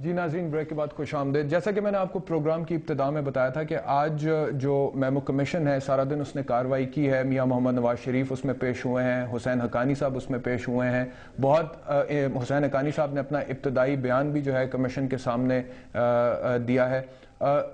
जी नाज़रीन, ब्रेक के बाद खुश आमदेद। जैसा कि मैंने आपको प्रोग्राम की इब्तिदा में बताया था कि आज जो मेमो कमीशन है सारा दिन उसने कार्रवाई की है। मियां मोहम्मद नवाज शरीफ उसमें पेश हुए हैं, हुसैन हक्कानी साहब उसमें पेश हुए हैं। हुसैन हक्कानी साहब ने अपना इब्तदाई बयान भी जो है कमीशन के सामने दिया है।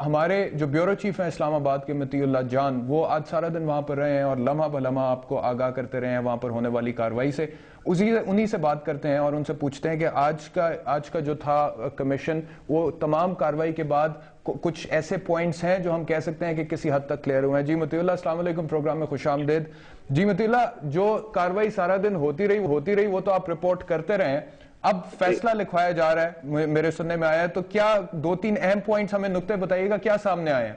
हमारे जो ब्यूरो चीफ हैं इस्लामाबाद के मतीउल्लाह जान, वो आज सारा दिन वहाँ पर रहे हैं और लम्हा बलम्हा आपको आगाह करते रहे हैं वहाँ पर होने वाली कार्रवाई से। उन्हीं से बात करते हैं और उनसे पूछते हैं कि आज का जो था कमीशन, वो तमाम कार्रवाई के बाद कुछ ऐसे पॉइंट्स हैं जो हम कह सकते हैं कि किसी हद तक क्लियर हुए हैं। जी मतीउल्लाह, अस्सलाम वालेकुम, प्रोग्राम में खुश आमदेद। जी मतीउल्लाह, जो कार्रवाई सारा दिन होती रही वो तो आप रिपोर्ट करते रहे, अब फैसला लिखवाया जा रहा है, मेरे सुनने में आया है, तो क्या दो तीन अहम पॉइंट्स हमें नुक्ते बताइएगा, क्या सामने आए हैं?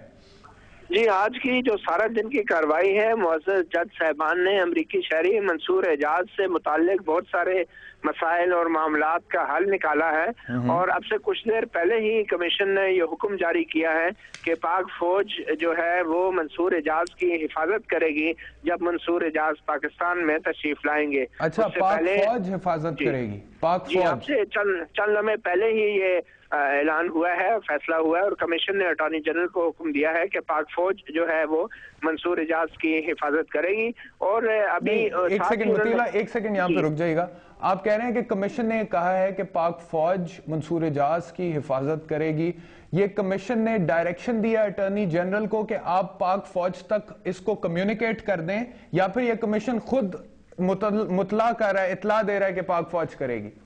जी, आज की जो सारा दिन की कार्रवाई है, मुअज़्ज़ज़ जज साहबान ने अमरीकी शहरी मंसूर एजाज से मुताल्लिक बहुत सारे मसाइल और मामलात का हल निकाला है। और अब से कुछ देर पहले ही कमीशन ने ये हुक्म जारी किया है कि पाक फौज जो है वो मंसूर एजाज की हिफाजत करेगी जब मंसूर एजाज पाकिस्तान में तशरीफ लाएंगे। अच्छा, पाक फौज हिफाजत करेगी? पाक फौज? अब से चंद लम्हे पहले ही ये ऐलान हुआ है, फैसला हुआ है और कमीशन ने अटॉर्नी जनरल को हुक्म दिया है कि पाक फौज जो है वो मंसूर एजाज की हिफाजत करेगी। और अभी एक सेकंड यहाँ पे रुक जाइएगा। आप कह रहे हैं कि कमीशन ने कहा है कि पाक फौज मंसूर एजाज की हिफाजत करेगी। ये कमीशन ने डायरेक्शन दिया अटॉर्नी जनरल को कि आप पाक फौज तक इसको कम्युनिकेट कर दें, या फिर ये कमीशन खुद मुतला कर रहा है, इतला दे रहा है कि पाक फौज करेगी?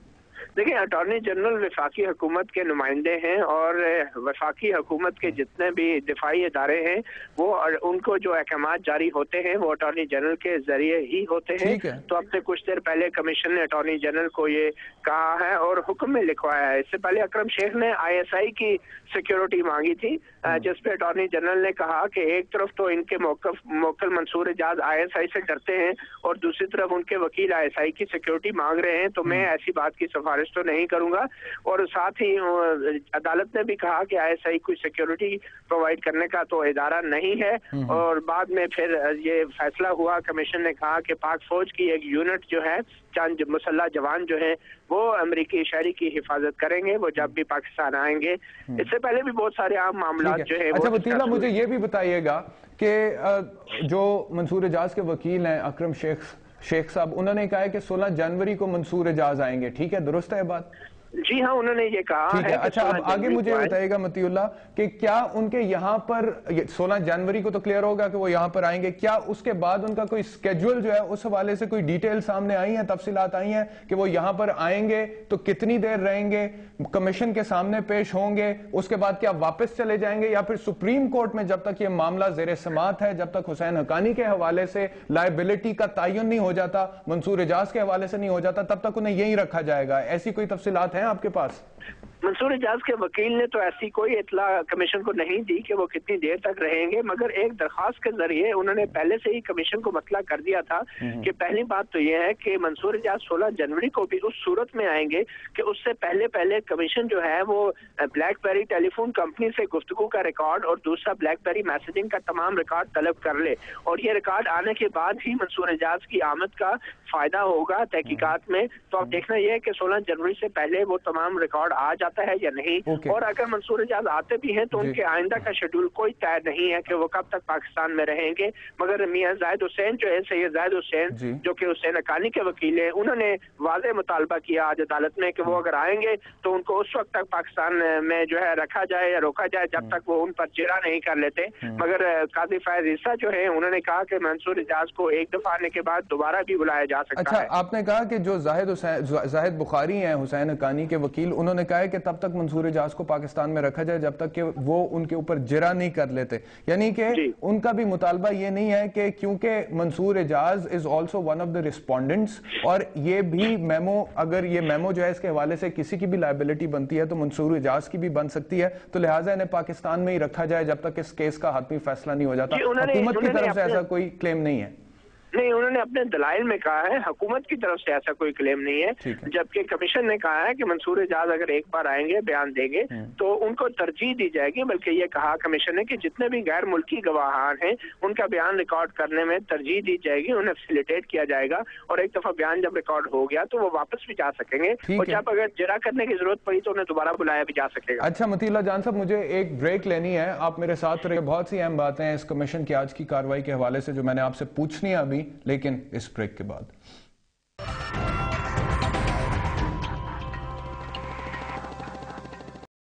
देखिए, अटॉर्नी जनरल वफाकी हुकूमत के नुमाइंदे हैं और वफाकी हुकूमत के जितने भी दिफाई इदारे हैं वो उनको जो अहकाम जारी होते हैं वो अटॉर्नी जनरल के जरिए ही होते हैं। तो अब से कुछ देर पहले कमीशन ने अटॉर्नी जनरल को ये कहा है और हुक्म में लिखवाया है। इससे पहले अकरम शेख ने ISI की सिक्योरिटी मांगी थी, जिसपे अटॉर्नी जनरल ने कहा कि एक तरफ तो इनके मोक्कल मंसूर एजाज ISI से डरते हैं और दूसरी तरफ उनके वकील ISI की सिक्योरिटी मांग रहे हैं, तो मैं ऐसी बात की सिफारिश तो नहीं करूंगा। और साथ ही अदालत ने भी कहा कि ISI कोई सिक्योरिटी प्रोवाइड करने का तो इदारा नहीं है। और बाद में फिर ये फैसला हुआ, कमीशन ने कहा कि पाक फौज की एक यूनिट जो है, चंद मुसल्लह जवान जो है वो अमेरिकी शहरी की हिफाजत करेंगे वो जब भी पाकिस्तान आएंगे। इससे पहले भी बहुत सारे आम मामला जो है। अच्छा वतीला, मुझे ये भी बताइएगा कि जो मंसूर एजाज के वकील हैं अकरम शेख साहब, उन्होंने कहा है कि 16 जनवरी को मंसूर एजाज आएंगे, ठीक है, दुरुस्त है बात? जी हाँ, उन्होंने ये कहा है। अच्छा, अब आगे मुझे बताइएगा मतीउल्लाह कि क्या उनके यहाँ पर 16 जनवरी को तो क्लियर होगा कि वो यहाँ पर आएंगे, क्या उसके बाद उनका कोई स्केड्यूल जो है उस हवाले से कोई डिटेल सामने आई है, तफसीलात आई हैं कि वो यहाँ पर आएंगे तो कितनी देर रहेंगे, कमीशन के सामने पेश होंगे, उसके बाद क्या वापस चले जाएंगे, या फिर सुप्रीम कोर्ट में जब तक ये मामला जेर समात है, जब तक हुसैन हक्कानी के हवाले से लायबिलिटी का तयन नहीं हो जाता, मंसूर एजाज के हवाले से नहीं हो जाता, तब तक उन्हें यहीं रखा जाएगा? ऐसी कोई तफसीलात हैं आपके पास? मंसूर एजाज के वकील ने तो ऐसी कोई इतला कमीशन को नहीं दी कि वो कितनी देर तक रहेंगे, मगर एक दरखास्त के जरिए उन्होंने पहले से ही कमीशन को मतला कर दिया था कि पहली बात तो ये है कि मंसूर एजाज 16 जनवरी को भी उस सूरत में आएंगे कि उससे पहले कमीशन जो है वो ब्लैकबेरी टेलीफोन कंपनी से गुफ्तगू का रिकॉर्ड और दूसरा ब्लैकबेरी मैसेजिंग का तमाम रिकॉर्ड तलब कर ले, और ये रिकॉर्ड आने के बाद ही मंसूर एजाज की आमद का फायदा होगा तहकीकात में। तो अब देखना यह है कि 16 जनवरी से पहले वो तमाम रिकॉर्ड आ जाता है या नहीं। और अगर मंसूर एजाज आते भी हैं तो उनके आइंदा का शेड्यूल कोई तय नहीं है कि वो कब तक पाकिस्तान में रहेंगे। मगर मियां जाहिद हुसैन जो है, सैयद जाहिद हुसैन जो कि हुसैन हक्कानी के वकील है, उन्होंने वाज़ेह मुतालबा किया आज अदालत में कि वो अगर आएंगे तो उनको उस वक्त तक पाकिस्तान में जो है रखा जाए या रोका जाए जब तक वो उन पर जिरा नहीं कर लेते। मगर काजी फैज ईसा जो है उन्होंने कहा कि मंसूर एजाज को एक दफा आने के बाद दोबारा भी बुलाया जा सकता है। अच्छा, आपने कहा कि जो जाहिद बुखारी हैं हुसैन हक्कानी के वकील, उन्होंने कहा है कि तब तक मंसूर एजाज को पाकिस्तान में रखा जाए जब तक कि वो उनके ऊपर जिरा नहीं कर लेते, यानी कि उनका भी मुतालबा ये नहीं है कि क्योंकि Mansoor Ejaz is also one of the respondents, और ये भी मेमो, अगर ये मेमो जो है इसके हवाले से किसी की भी लायबिलिटी बनती है तो मंसूर एजाज की भी बन सकती है, तो लिहाजा इन्हें पाकिस्तान में ही रखा जाए जब तक इस केस का हतमी फैसला नहीं हो जाता। हुकूमत की तरफ से ऐसा कोई क्लेम नहीं है? नहीं, उन्होंने अपने दलाइल में कहा है, हुकूमत की तरफ से ऐसा कोई क्लेम नहीं है। जबकि कमीशन ने कहा है कि मंसूर एजाज अगर एक बार आएंगे, बयान देंगे तो उनको तरजीह दी जाएगी। बल्कि ये कहा कमीशन ने कि जितने भी गैर मुल्की गवाहान हैं उनका बयान रिकॉर्ड करने में तरजीह दी जाएगी, उन्हें फैसिलिटेट किया जाएगा और एक दफा बयान जब रिकॉर्ड हो गया तो वो वापस भी जा सकेंगे और जब अगर जरा करने की जरूरत पड़ी तो उन्हें दोबारा बुलाया भी जा सकेगा। अच्छा मतीउल्लाह जान साहब, मुझे एक ब्रेक लेनी है, आप मेरे साथ रहिए। बहुत सी अहम बातें हैं इस कमीशन की आज की कार्रवाई के हवाले से जो मैंने आपसे पूछनी है अभी, लेकिन इस ब्रेक के बाद।